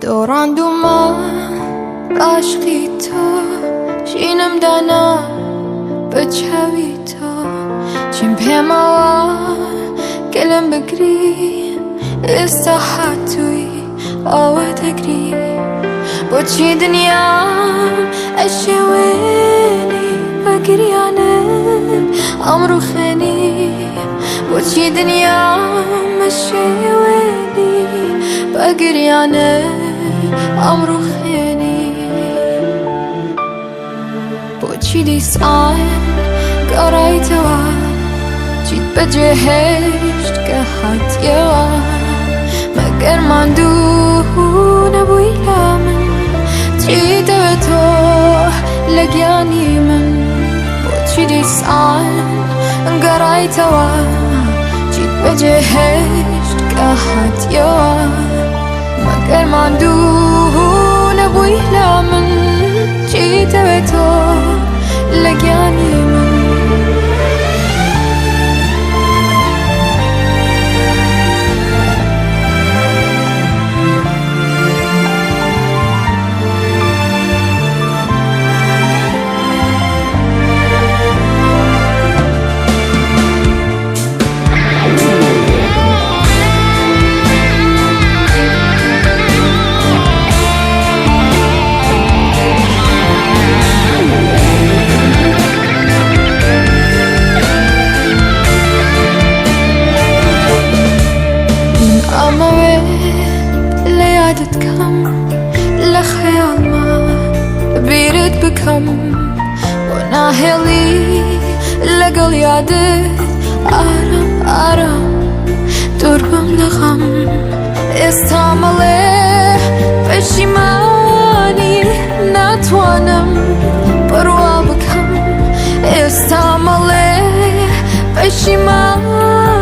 دوران دوما عشقی تو شینم دانا بچوی تو چیم پیما گلم بگری استحات توی آوه تگری با چی دنیام اشوینی بگریانم امرو خینی با چی دنیام اشوینی بگریانم امرو خینی با چی دیسان گرای توا چیت بجهشت که حد یوا مگر من دو نبویلا من چی دوی تو لگیانی من با چی دیسان گرای توا چیت بجهشت که حد یوا مگر من دو نبویلا من چی دوی تو لگیانی من ليادت كم لخيال ما بيرد بكم وناهلي لقل يادت آرام آرام دربم لغم استعمله بشيماني ناتوانم بروا بكم استعمله بشيماني